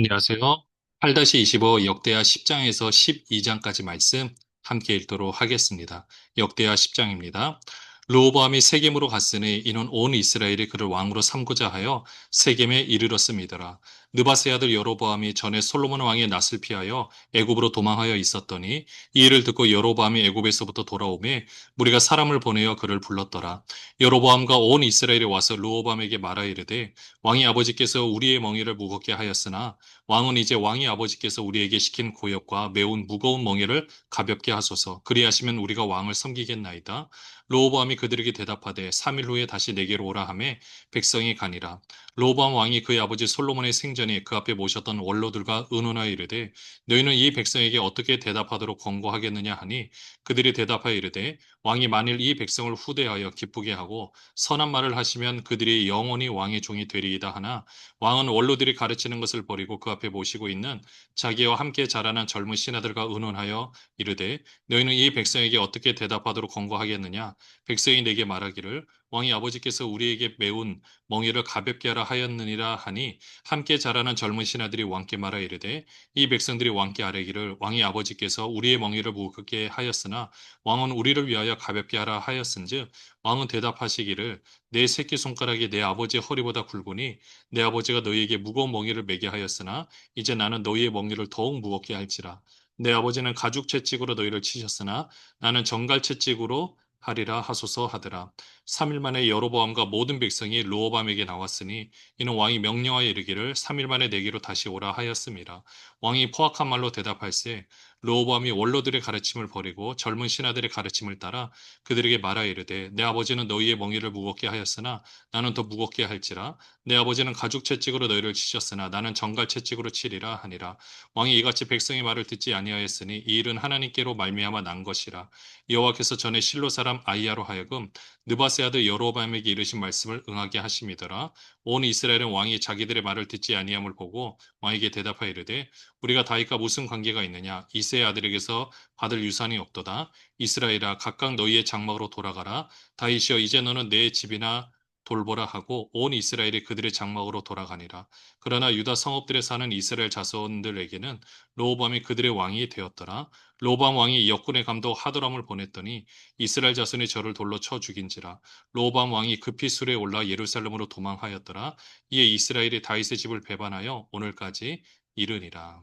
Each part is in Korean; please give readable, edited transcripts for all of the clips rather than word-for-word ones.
안녕하세요. 8-25 역대하 10장에서 12장까지 말씀 함께 읽도록 하겠습니다. 역대하 10장입니다. 르호보암이 세겜으로 갔으니 이는 온 이스라엘이 그를 왕으로 삼고자 하여 세겜에 이르렀음이더라. 느바세 아들 여로보암이 전에 솔로몬 왕의 낯을 피하여 애굽으로 도망하여 있었더니 이 일을 듣고 여로보암이 애굽에서부터 돌아오매 무리가 사람을 보내어 그를 불렀더라. 여로보암과 온 이스라엘이 와서 르호보암에게 말하 이르되 왕이 아버지께서 우리의 멍에를 무겁게 하였으나 왕은 이제 왕이 아버지께서 우리에게 시킨 고역과 매운 무거운 멍에를 가볍게 하소서. 그리하시면 우리가 왕을 섬기겠나이다. 르호보암이 그들에게 대답하되 3일 후에 다시 내게로 오라 하매 백성이 가니라. 르호보암 왕이 그의 아버지 솔로몬의 생전에 그 앞에 모셨던 원로들과 의논하여 이르되 너희는 이 백성에게 어떻게 대답하도록 권고하겠느냐 하니 그들이 대답하여 이르되 왕이 만일 이 백성을 후대하여 기쁘게 하고 선한 말을 하시면 그들이 영원히 왕의 종이 되리이다 하나 왕은 원로들이 가르치는 것을 버리고 그 앞에 모시고 있는 자기와 함께 자라난 젊은 신하들과 의논하여 이르되 너희는 이 백성에게 어떻게 대답하도록 권고하겠느냐 백성이 내게 말하기를 왕이 아버지께서 우리에게 매운 멍에를 가볍게 하라 하였느니라 하니 함께 자라난 젊은 신하들이 왕께 말하 이르되 이 백성들이 왕께 아뢰기를 왕이 아버지께서 우리의 멍에를 무겁게 하였으나 왕은 우리를 위하여 가볍게 하라 하였은즉 왕은 대답하시기를 내 새끼손가락이 내 아버지의 허리보다 굵으니 내 아버지가 너희에게 무거운 멍에를 매게 하였으나 이제 나는 너희의 멍에를 더욱 무겁게 할지라. 내 아버지는 가죽 채찍으로 너희를 치셨으나 나는 정갈 채찍으로 하리라 하소서 하더라. 3일 만에 여로보암과 모든 백성이 르호보암에게 나왔으니 이는 왕이 명령하여 이르기를 3일 만에 내게로 다시 오라 하였음이라. 왕이 포악한 말로 대답할세 르호보암이 원로들의 가르침을 버리고 젊은 신하들의 가르침을 따라 그들에게 말하 이르되 내 아버지는 너희의 멍에를 무겁게 하였으나 나는 더 무겁게 할지라. 내 아버지는 가죽 채찍으로 너희를 치셨으나 나는 정갈 채찍으로 치리라 하니라. 왕이 이같이 백성의 말을 듣지 아니하였으니 이 일은 하나님께로 말미암아 난 것이라. 여호와께서 전에 실로 사람 아이야로 하여금 느바세 아들 여로보암에게 이르신 말씀을 응하게 하심이더라. 온 이스라엘은 왕이 자기들의 말을 듣지 아니함을 보고 왕에게 대답하여 이르되 우리가 다윗과 무슨 관계가 있느냐 이새의 아들에게서 받을 유산이 없도다. 이스라엘아 각각 너희의 장막으로 돌아가라. 다윗이여 이제 너는 내 집이나 돌보라 하고 온 이스라엘이 그들의 장막으로 돌아가니라. 그러나 유다 성읍들에 사는 이스라엘 자손들에게는 르호보암이 그들의 왕이 되었더라. 르호보암 왕이 역군의 감독 하도람을 보냈더니 이스라엘 자손이 저를 돌로 쳐 죽인지라. 르호보암 왕이 급히 수레에 올라 예루살렘으로 도망하였더라. 이에 이스라엘이 다윗의 집을 배반하여 오늘까지 이르니라.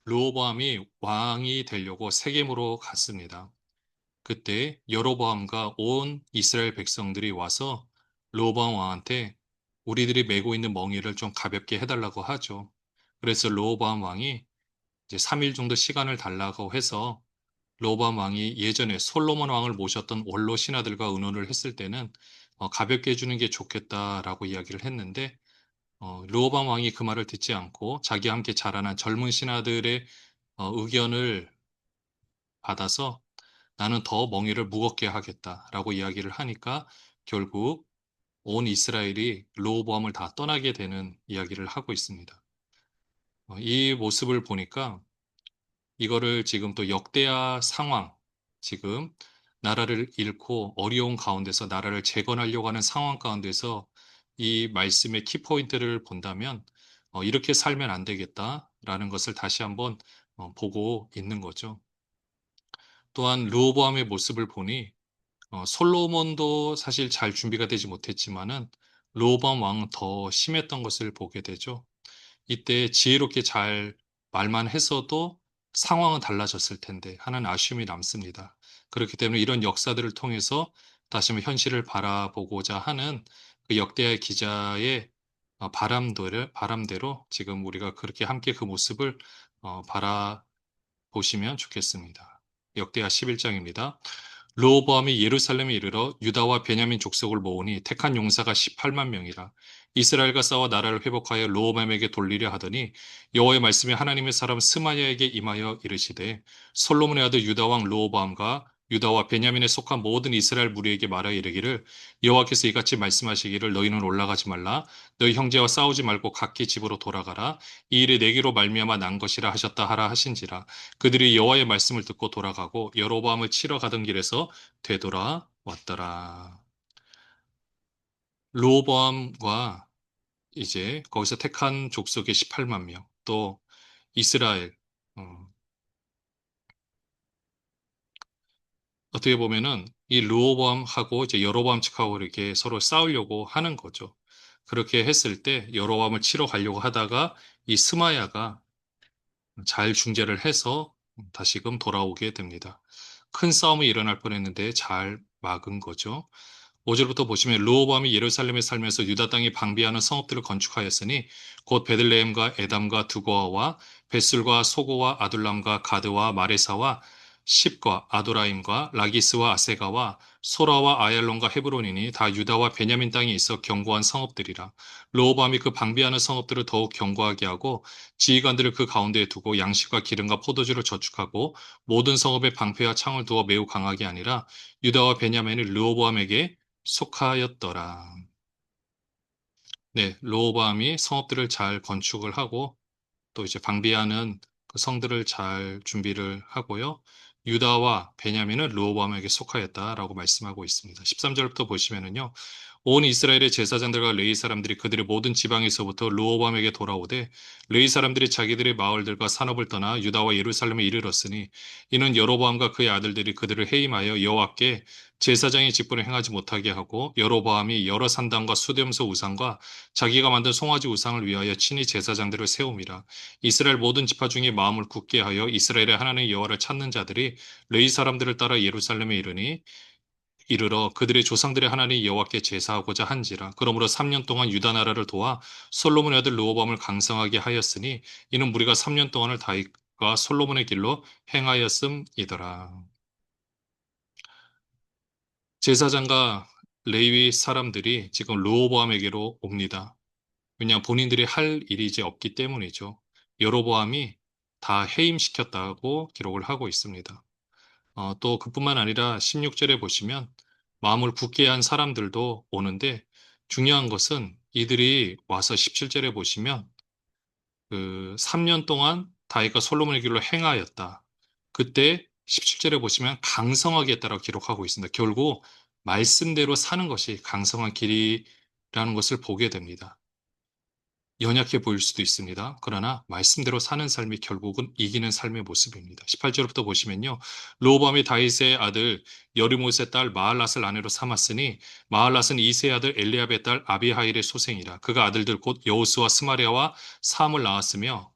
르호보암이 왕이 되려고 세겜으로 갔습니다. 그때 여로보암과 온 이스라엘 백성들이 와서 르호보암 왕한테 우리들이 메고 있는 멍에를 좀 가볍게 해달라고 하죠. 그래서 르호보암 왕이 이제 3일 정도 시간을 달라고 해서 르호보암 왕이 예전에 솔로몬 왕을 모셨던 원로 신하들과 의논을 했을 때는 가볍게 해주는 게 좋겠다라고 이야기를 했는데 르호보암 왕이 그 말을 듣지 않고 자기와 함께 자라난 젊은 신하들의 의견을 받아서 나는 더 멍에를 무겁게 하겠다라고 이야기를 하니까 결국 온 이스라엘이 르호보암을 다 떠나게 되는 이야기를 하고 있습니다. 이 모습을 보니까 이거를 지금 또 역대하 상황, 지금 나라를 잃고 어려운 가운데서 나라를 재건하려고 하는 상황 가운데서 이 말씀의 키포인트를 본다면 이렇게 살면 안 되겠다라는 것을 다시 한번 보고 있는 거죠. 또한 르호보암의 모습을 보니 솔로몬도 사실 잘 준비가 되지 못했지만은 르호보암 왕은 더 심했던 것을 보게 되죠. 이때 지혜롭게 잘 말만 했어도 상황은 달라졌을 텐데 하는 아쉬움이 남습니다. 그렇기 때문에 이런 역사들을 통해서 다시 한번 현실을 바라보고자 하는 그 역대하 기자의 바람대로 지금 우리가 그렇게 함께 그 모습을 바라보시면 좋겠습니다. 역대하 11장입니다. 르호보암이 예루살렘에 이르러 유다와 베냐민 족속을 모으니 택한 용사가 18만 명이라. 이스라엘과 싸워 나라를 회복하여 르호보암에게 돌리려 하더니 여호와의 말씀이 하나님의 사람 스마야에게 임하여 이르시되 솔로몬의 아들 유다 왕 르호보암과 유다와 베냐민에 속한 모든 이스라엘 무리에게 말하 이르기를 여호와께서 이같이 말씀하시기를 너희는 올라가지 말라 너희 형제와 싸우지 말고 각기 집으로 돌아가라 이 일이 내게로 말미암아 난 것이라 하셨다 하라 하신지라 그들이 여호와의 말씀을 듣고 돌아가고 여로보암을 치러 가던 길에서 되돌아왔더라. 르호보암과 이제 거기서 택한 족속의 18만 명, 또 이스라엘, 어, 어떻게 보면은 이 르호보암하고 이제 여로보암 측하고 이렇게 서로 싸우려고 하는 거죠. 그렇게 했을 때 여로보암을 치러 가려고 하다가 이 스마야가 잘 중재를 해서 다시금 돌아오게 됩니다. 큰 싸움이 일어날 뻔했는데 잘 막은 거죠. 5절부터 보시면 르호보암이 예루살렘에 살면서 유다 땅에 방비하는 성읍들을 건축하였으니 곧 베들레헴과 에담과 두고아와 벳술과 소고와 아둘람과 가드와 마레사와 십과 아도라임과 라기스와 아세가와 소라와 아얄론과 헤브론이니 다 유다와 베냐민 땅에 있어 견고한 성읍들이라. 르호보암이 그 방비하는 성읍들을 더욱 견고하게 하고 지휘관들을 그 가운데에 두고 양식과 기름과 포도주를 저축하고 모든 성읍에 방패와 창을 두어 매우 강하게 아니라 유다와 베냐민이 르호보암에게 속하였더라. 네, 르호보암이 성읍들을 잘 건축을 하고 또 이제 방비하는 그 성들을 잘 준비를 하고요. 유다와 베냐민은 르호보암에게 속하였다라고 말씀하고 있습니다. 13절부터 보시면은요. 온 이스라엘의 제사장들과 레위 사람들이 그들의 모든 지방에서부터 르호보암에게 돌아오되 레위 사람들이 자기들의 마을들과 산업을 떠나 유다와 예루살렘에 이르렀으니 이는 여로보암과 그의 아들들이 그들을 해임하여 여호와께 제사장의 직분을 행하지 못하게 하고 여로보암이 여러 산당과 수렴소 우상과 자기가 만든 송아지 우상을 위하여 친히 제사장들을 세움이라. 이스라엘 모든 지파 중에 마음을 굳게 하여 이스라엘의 하나님 여호와를 찾는 자들이 레위 사람들을 따라 예루살렘에 이르러 그들의 조상들의 하나님 여호와께 제사하고자 한지라. 그러므로 3년 동안 유다 나라를 도와 솔로몬의 아들 르호보암을 강성하게 하였으니 이는 무리가 3년 동안을 다윗과 솔로몬의 길로 행하였음이더라. 제사장과 레위 사람들이 지금 르호보암에게로 옵니다. 왜냐하면 본인들이 할 일이 이제 없기 때문이죠. 여로보암이 다 해임시켰다고 기록을 하고 있습니다. 또 그뿐만 아니라 16절에 보시면 마음을 굳게 한 사람들도 오는데 중요한 것은 이들이 와서 17절에 보시면 그 3년 동안 다윗과 솔로몬의 길로 행하였다. 그때 17절에 보시면 강성하게 했다라고 기록하고 있습니다. 결국 말씀대로 사는 것이 강성한 길이라는 것을 보게 됩니다. 연약해 보일 수도 있습니다. 그러나 말씀대로 사는 삶이 결국은 이기는 삶의 모습입니다. 18절부터 보시면요. 르호보암이 다윗의 아들 여리못의 딸 마할랏을 아내로 삼았으니 마할랏은 이세의 아들 엘리압의 딸 아비하일의 소생이라. 그가 아들들 곧 여우스와 스마리아와 사함을 낳았으며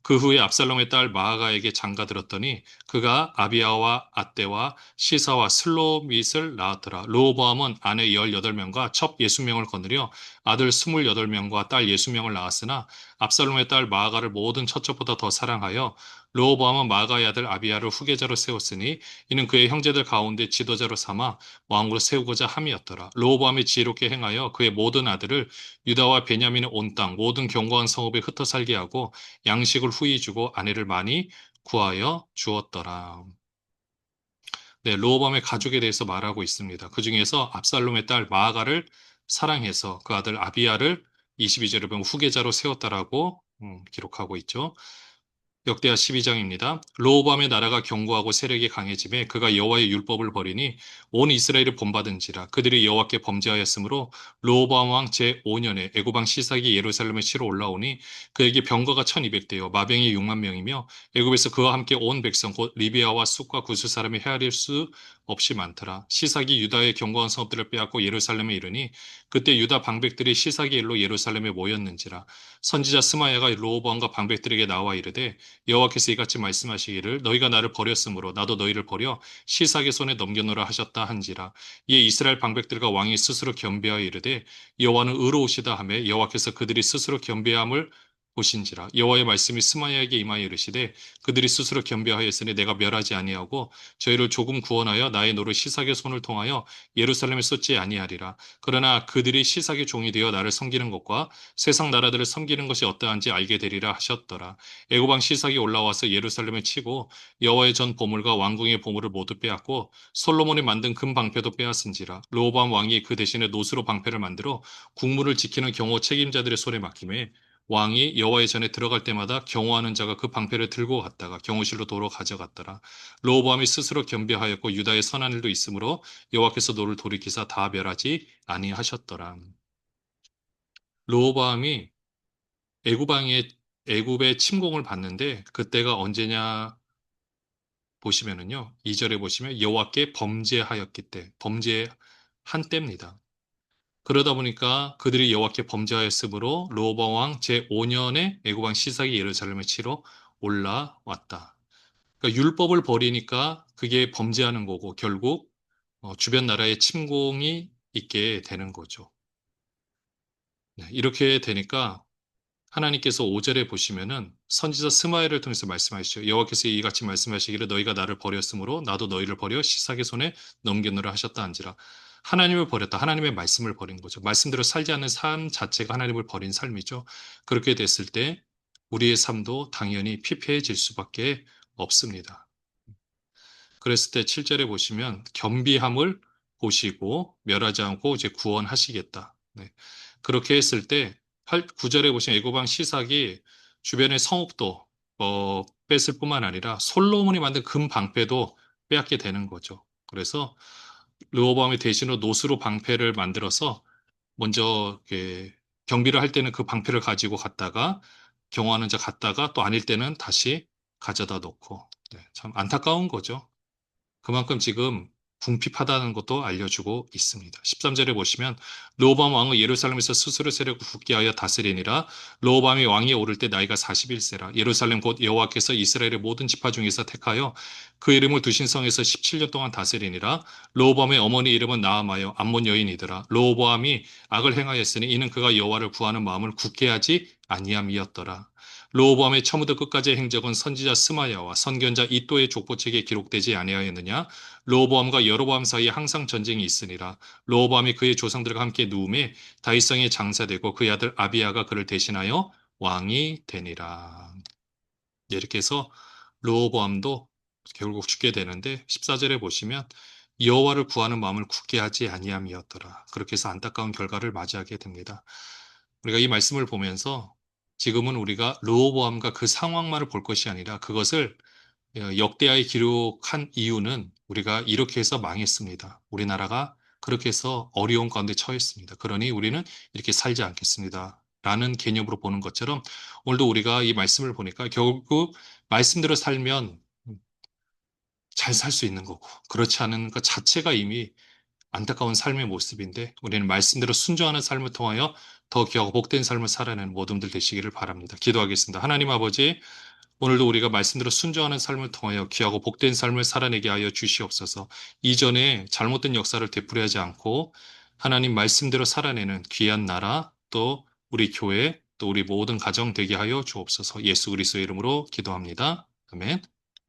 그 후에 압살롬의 딸 마아가에게 장가들었더니 그가 아비아와 앗대와 시사와 슬로밋을 낳았더라. 르호보암은 아내 18명과 첩 60명을 거느려 아들 28명과 딸 60명을 낳았으나 압살롬의 딸 마아가를 모든 첫째보다 더 사랑하여 르호보암은 마아가의 아들 아비아를 후계자로 세웠으니 이는 그의 형제들 가운데 지도자로 삼아 왕으로 세우고자 함이었더라. 르호보암이 지혜롭게 행하여 그의 모든 아들을 유다와 베냐민의 온 땅 모든 견고한 성읍에 흩어 살게 하고 양식을 후히 주고 아내를 많이 구하여 주었더라. 네, 르호보암의 가족에 대해서 말하고 있습니다. 그 중에서 압살롬의 딸 마아가를 사랑해서 그 아들 아비야를 22절에 보면 후계자로 세웠다라고 기록하고 있죠. 역대하 12장입니다. 르호보암의 나라가 견고하고 세력이 강해짐에 그가 여호와의 율법을 버리니 온 이스라엘이 본받은지라 그들이 여호와께 범죄하였으므로 르호보암 왕 제5년에 애굽 왕 시삭이 예루살렘에 치러 올라오니 그에게 병거가 1200대요 마병이 6만 명이며 애굽에서 그와 함께 온 백성 곧 리비아와 숫과 구스 사람이 헤아릴 수 없이 많더라. 시삭이 유다의 견고한 성읍들을 빼앗고 예루살렘에 이르니 그때 유다 방백들이 시삭의 일로 예루살렘에 모였는지라. 선지자 스마야가 르호보암과 방백들에게 나와 이르되 여호와께서 이같이 말씀하시기를 너희가 나를 버렸으므로 나도 너희를 버려 시삭의 손에 넘겨놓으라 하셨다 한지라. 이에 이스라엘 방백들과 왕이 스스로 겸비하여 이르되 여호와는 의로우시다 하며 여호와께서 그들이 스스로 겸비함을 보신지라. 여호와의 말씀이 스마야에게 임하여 이르시되 그들이 스스로 겸비하였으니 내가 멸하지 아니하고 저희를 조금 구원하여 나의 노릇 시삭의 손을 통하여 예루살렘에 쏟지 아니하리라. 그러나 그들이 시삭의 종이 되어 나를 섬기는 것과 세상 나라들을 섬기는 것이 어떠한지 알게 되리라 하셨더라. 애굽 왕 시삭이 올라와서 예루살렘을 치고 여호와의 전 보물과 왕궁의 보물을 모두 빼앗고 솔로몬이 만든 금 방패도 빼앗은지라. 르호보암 왕이 그 대신에 노수로 방패를 만들어 국무를 지키는 경호 책임자들의 손에 맡김에 왕이 여호와의 전에 들어갈 때마다 경호하는 자가 그 방패를 들고 갔다가 경호실로 도로 가져갔더라. 르호보암이 스스로 겸비하였고 유다의 선한 일도 있으므로 여호와께서 노를 돌이키사 다 멸하지 아니하셨더라. 르호보암이 애굽왕의 애굽의 침공을 받는데 그때가 언제냐 보시면은요. 2절에 보시면 여호와께 범죄하였기 때 범죄한 때입니다. 그러다 보니까 그들이 여호와께 범죄하였으므로 르호보암 왕 제5년에 애굽 왕 시삭이 예루살렘을 치러 올라왔다. 그러니까 율법을 버리니까 그게 범죄하는 거고 결국 주변 나라의 침공이 있게 되는 거죠. 네, 이렇게 되니까 하나님께서 5절에 보시면은 선지자 스마엘을 통해서 말씀하시죠. 여호와께서 이같이 말씀하시기를 너희가 나를 버렸으므로 나도 너희를 버려 시삭의 손에 넘겨놓으라 하셨다 한지라. 하나님을 버렸다. 하나님의 말씀을 버린 거죠. 말씀대로 살지 않는 삶 자체가 하나님을 버린 삶이죠. 그렇게 됐을 때 우리의 삶도 당연히 피폐해질 수밖에 없습니다. 그랬을 때 7절에 보시면 겸비함을 보시고 멸하지 않고 이제 구원하시겠다. 네. 그렇게 했을 때 9절에 보시면 애고방 시삭이 주변의 성읍도 뺐을 뿐만 아니라 솔로몬이 만든 금 방패도 빼앗게 되는 거죠. 그래서 르호보암의 대신으로 노스로 방패를 만들어서 먼저 이렇게 경비를 할 때는 그 방패를 가지고 갔다가 경호하는 자 갔다가 또 아닐 때는 다시 가져다 놓고 네, 참 안타까운 거죠. 그만큼 지금 궁핍하다는 것도 알려주고 있습니다. 13절에 보시면 르호보암 왕은 예루살렘에서 스스로 세력을 굳게 하여 다스리니라. 르호보암이 왕위에 오를 때 나이가 41세라. 예루살렘 곧 여호와께서 이스라엘의 모든 지파 중에서 택하여 그 이름을 두신 성에서 17년 동안 다스리니라. 르호보암의 어머니 이름은 나아마여 암몬 여인이더라. 르호보암이 악을 행하였으니 이는 그가 여호와를 구하는 마음을 굳게 하지 아니함이었더라. 르호보암의 처음부터 끝까지의 행적은 선지자 스마야와 선견자 이또의 족보책에 기록되지 아니하였느냐? 르호보암과 여로보암 사이에 항상 전쟁이 있으니라. 르호보암이 그의 조상들과 함께 누움에 다윗성에 장사되고 그의 아들 아비야가 그를 대신하여 왕이 되니라. 예, 이렇게 해서 르호보암도 결국 죽게 되는데 14절에 보시면 여호와를 구하는 마음을 굳게 하지 아니함이었더라. 그렇게 해서 안타까운 결과를 맞이하게 됩니다. 우리가 이 말씀을 보면서 지금은 우리가 르호보암과 그 상황만을 볼 것이 아니라 그것을 역대하에 기록한 이유는 우리가 이렇게 해서 망했습니다. 우리나라가 그렇게 해서 어려운 가운데 처했습니다. 그러니 우리는 이렇게 살지 않겠습니다. 라는 개념으로 보는 것처럼 오늘도 우리가 이 말씀을 보니까 결국 말씀대로 살면 잘 살 수 있는 거고 그렇지 않은 것 자체가 이미 안타까운 삶의 모습인데 우리는 말씀대로 순종하는 삶을 통하여 더 귀하고 복된 삶을 살아내는 모든들 되시기를 바랍니다. 기도하겠습니다. 하나님 아버지, 오늘도 우리가 말씀대로 순종하는 삶을 통하여 귀하고 복된 삶을 살아내게 하여 주시옵소서. 이전에 잘못된 역사를 되풀이하지 않고 하나님 말씀대로 살아내는 귀한 나라 또 우리 교회 또 우리 모든 가정 되게 하여 주옵소서. 예수 그리스도의 이름으로 기도합니다. 아멘.